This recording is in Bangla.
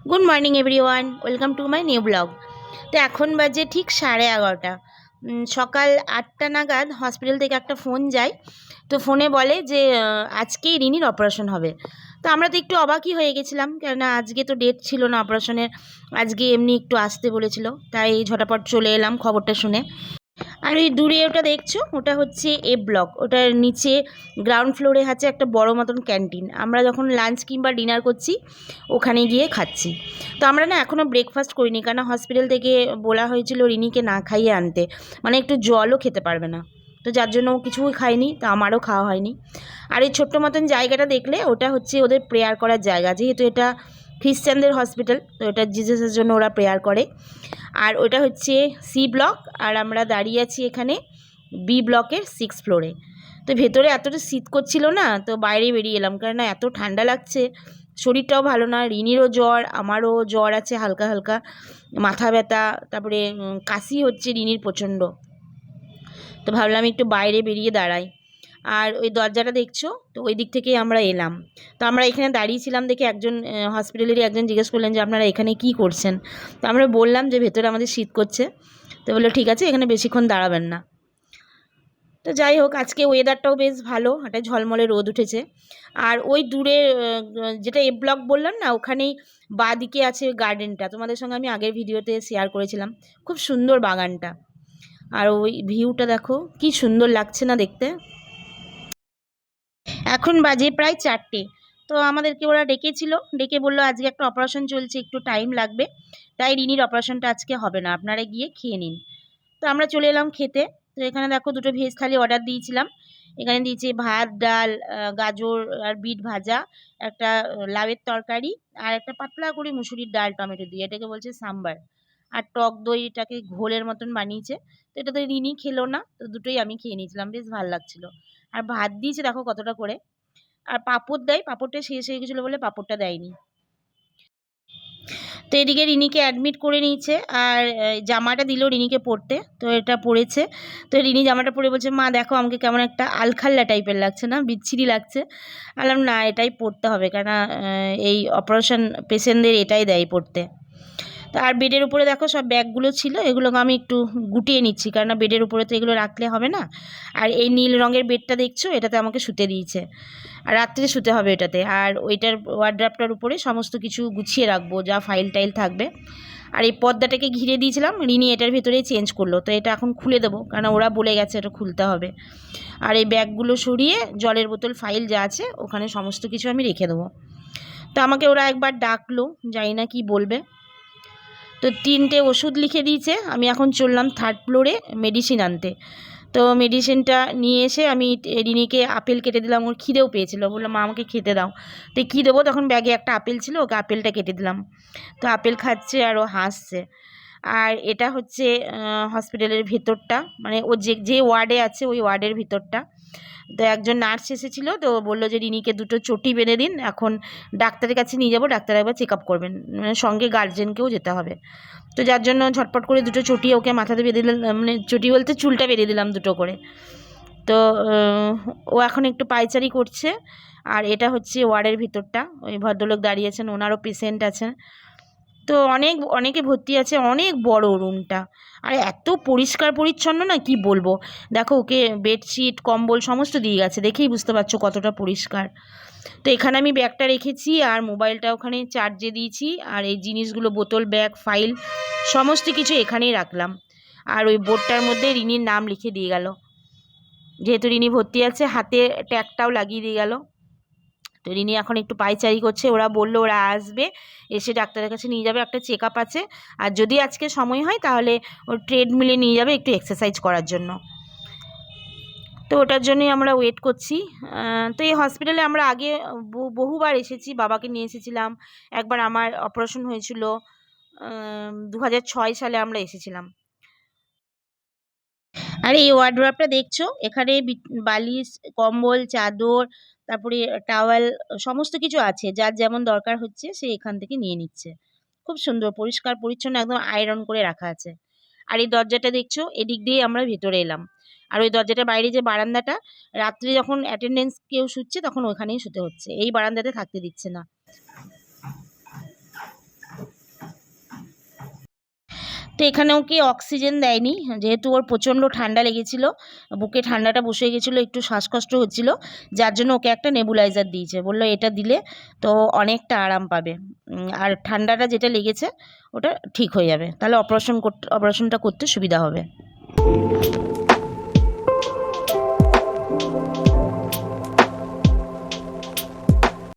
Good morning everyone, welcome to my new blog. তো এখন বাজে ঠিক 11:30। সকাল 8টা নাগাদ হসপিটাল থেকে একটা ফোন যায়। তো ফোনে বলে যে আজকেই রিনির অপারেশন হবে। তো আমরা তো একটু অবাকই হয়ে গেছিলাম, কেননা আজকে তো ডেট ছিল না অপারেশনের। আজকে এমনি একটু আসতে বলেছিল, তাই ঝটাপট চলে এলাম খবরটা শুনে। আর ওই দূরে ওটা দেখছো, ওটা হচ্ছে এ ব্লক। ওটার নিচে গ্রাউন্ড ফ্লোরে আছে একটা বড় মতন ক্যান্টিন। আমরা যখন লাঞ্চ কিংবা ডিনার করছি ওখানে গিয়ে খাচ্ছি। তো আমরা না এখনও ব্রেকফাস্ট করিনি, কারণ হসপিটাল থেকে বলা হয়েছিল রিনিকে না খাইয়ে আনতে, মানে একটু জলও খেতে পারবে না। তো যার জন্য ও কিছুই খায়নি, তো আমারও খাওয়া হয়নি। আর এই ছোট্ট মতন জায়গাটা দেখলে ওটা হচ্ছে ওদের প্রেয়ার করার জায়গা, যেহেতু এটা খ্রিশ্চানদের হসপিটাল, তো এটা জিজাসের জন্য ওরা প্রেয়ার করে। আর ওটা হচ্ছে সি ব্লক, আর আমরা দাঁড়িয়ে আছি এখানে বি ব্লকের 6 ফ্লোরে। তো ভেতরে এতটা শীত করছিল না, তো বাইরে বেরিয়ে এলাম, কারণ এত ঠান্ডা লাগছে। শরীরটাও ভালো না, রিনিরও জ্বর, আমারও জ্বর আছে হালকা হালকা, মাথা ব্যথা, তারপরে কাশি হচ্ছে রিনির প্রচণ্ড। তো ভাবলাম একটু বাইরে বেরিয়ে দাঁড়াই। আর ওই দরজাটা দেখছো, তো ওই দিক থেকেই আমরা এলাম। তো আমরা এখানে দাঁড়িয়েছিলাম দেখে একজন হসপিটালেরই একজন জিজ্ঞেস করলেন যে আপনারা এখানে কি করছেন। তো আমরা বললাম যে ভেতরে আমাদের শীত করছে। তো বললো ঠিক আছে, এখানে বেশিক্ষণ দাঁড়াবেন না। তো যাই হোক, আজকে ওয়েদারটাও বেশ ভালো, একটা ঝলমলে রোদ উঠেছে। আর ওই দূরে যেটা এ ব্লক বললাম না, ওখানেই বাঁ দিকে আছে গার্ডেনটা, তোমাদের সঙ্গে আমি আগের ভিডিওতে শেয়ার করেছিলাম। খুব সুন্দর বাগানটা। আর ওই ভিউটা দেখো কি সুন্দর লাগছে না দেখতে। এখন বাজে প্রায় 4টে। তো আমাদেরকে ওরা ডেকেছিল, ডেকে বললো আজকে একটা অপারেশন চলছে, একটু টাইম লাগবে, তাই রিনির অপারেশনটা আজকে হবে না, আপনারা গিয়ে খেয়ে নিন। তো আমরা চলে এলাম খেতে। তো এখানে দেখো দুটো ভেজ থালি অর্ডার দিয়েছিলাম। এখানে দিয়েছে ভাত, ডাল, গাজর আর বিট ভাজা, একটা লাউয়ের তরকারি, আর একটা পাতলা করে মুসুরির ডাল টমেটো দিয়ে, এটাকে বলছে সাম্বার। আর টক দই, এটাকে ঘোলের মতন বানিয়েছে। তো এটা তো রিনি খেলো না, তো দুটোই আমি খেয়ে নিয়েছিলাম, বেশ ভালো লাগছিল। আর ভাত দিয়েছে দেখো কতটা করে। আর পাঁপড় দেয়, পাঁপড়টা শেষ হয়ে গেছিলো বলে পাঁপড়টা দেয়নি। তো এদিকে রিনিকে অ্যাডমিট করে নিয়েছে, আর জামাটা দিল রিনিকে পরতে, তো এটা পরেছে। তো রিনি জামাটা পরে বলছে মা দেখো আমাকে কেমন একটা আলখাল্লা টাইপের লাগছে না, বিচ্ছিরি লাগছে। বললাম না, এটাই পরতে হবে, কেন এই অপারেশন পেশেন্টদের এটাই দেয় পরতে। তো আর বেডের উপরে দেখো সব ব্যাগগুলো ছিল, এগুলোকে আমি একটু গুটিয়ে নিচ্ছি, কারণ বেডের উপরে তো এগুলো রাখলে হবে না। আর এই নীল রঙের বেডটা দেখছো, এটাতে আমাকে শুতে দিয়েছে, আর রাত্রে শুতে হবে এটাতে। আর ওইটার ওয়ার্ড্রপটার উপরে সমস্ত কিছু গুছিয়ে রাখবো, যা ফাইল টাইল থাকবে। আর এই পর্দাটাকে ঘিরে দিয়েছিলাম, রিনি এটার ভিতরেই চেঞ্জ করলো, তো এটা এখন খুলে দেবো, কারণ ওরা বলে গেছে এটা খুলতে হবে। আর এই ব্যাগগুলো সরিয়ে জলের বোতল ফাইল যা আছে ওখানে সমস্ত কিছু আমি রেখে দেবো। তো আমাকে ওরা একবার ডাকলো, জানি না কি বলবে। তো 3টে ওষুধ লিখে দিয়েছে, আমি এখন চললাম 3rd ফ্লোরে মেডিসিন আনতে। তো মেডিসিনটা নিয়ে এসে আমি রিনিকে আপেল কেটে দিলাম, ওর খিদেও পেয়েছিল, বললাম মা আমাকে খেতে দাও। তো কী দেবো, তখন ব্যাগে একটা আপেল ছিল, ওকে আপেলটা কেটে দিলাম। তো আপেল খাচ্ছে আর ও হাসছে। আর এটা হচ্ছে হসপিটালের ভেতরটা, মানে ও যে যে ওয়ার্ডে আছে ওই ওয়ার্ডের ভিতরটা। তো একজন নার্স এসেছিলো, তো বললো যে রিনিকে দুটো চটি বেঁধে দিন, এখন ডাক্তারের কাছে নিয়ে যাবো, ডাক্তার একবার চেক আপ করবেন, মানে সঙ্গে গার্জেনকেও যেতে হবে। তো যার জন্য ঝটপট করে দুটো চটি ওকে মাথাতে বেঁধে দিলাম, মানে চটি বলতে চুলটা বেঁধে দিলাম দুটো করে। তো ও এখন একটু পায়চারি করছে। আর এটা হচ্ছে ওয়ার্ডের ভিতরটা, ওই ভদ্রলোক দাঁড়িয়েছেন, ওনারও পেশেন্ট আছেন। তো অনেকে ভর্তি আছে, অনেক বড় রুমটা। আর এত পরিষ্কার পরিচ্ছন্ন না, কি বলবো। দেখো ওকে বেডশিট কম্বল সমস্ত দিয়ে গেছে, দেখেই বুঝতে পারছো কতটা পরিষ্কার। তো এখানে আমি ব্যাগটা রেখেছি, আর মোবাইলটা ওখানে চার্জে দিয়েছি, আর এই জিনিসগুলো বোতল, ব্যাগ, ফাইল সমস্ত কিছু এখানেই রাখলাম। আর ওই বোর্ডটার মধ্যে রিনির নাম লিখে দিয়ে গেল, যেহেতু রিনি ভর্তি আছে, হাতে ট্যাগটাও লাগিয়ে দিয়ে গেল। তো রিনি এখন একটু পায়চারি করছে, ওরা বললো ওরা আসবে, এসে ডাক্তারের কাছে নিয়ে যাবে, একটা চেক আপ আছে। আর যদি আজকে সময় হয় তাহলে ওর ট্রেডমিলে নিয়ে যাবে একটু এক্সারসাইজ করার জন্য। তো ওটার জন্যই আমরা ওয়েট করছি। তো এই হসপিটালে আমরা আগে বহুবার এসেছি, বাবাকে নিয়ে এসেছিলাম, একবার আমার অপারেশন হয়েছিল 2006 সালে আমরা এসেছিলাম। আর এই ওয়ার্ডরোবটা দেখছো, এখানে বালিশ, কম্বল, চাদর, তারপরে টাওয়েল সমস্ত কিছু আছে, যার যেমন দরকার হচ্ছে সে এখান থেকে নিয়ে নিচ্ছে। খুব সুন্দর পরিষ্কার পরিচ্ছন্ন, একদম আয়রন করে রাখা আছে। আর এই দরজাটা দেখছো, এদিক দিয়ে আমরা ভেতরে এলাম। আর ওই দরজাটা বাইরে যে বারান্দাটা, রাত্রে যখন অ্যাটেন্ডেন্স কেউ শুচ্ছে তখন ওখানেই শুতে হচ্ছে, এই বারান্দাতে থাকতে দিচ্ছে না। তো এখানে ওকে অক্সিজেন দেয়নি, যেহেতু ওর প্রচণ্ড ঠান্ডা লেগেছিল, বুকে ঠান্ডাটা বসে গেছিলো, একটু শ্বাসকষ্ট হচ্ছিলো, যার জন্য ওকে একটা নেবুলাইজার দিয়েছে, বললো এটা দিলে তো অনেকটা আরাম পাবে, আর ঠান্ডাটা যেটা লেগেছে ওটা ঠিক হয়ে যাবে, তাহলে অপারেশনটা করতে সুবিধা হবে।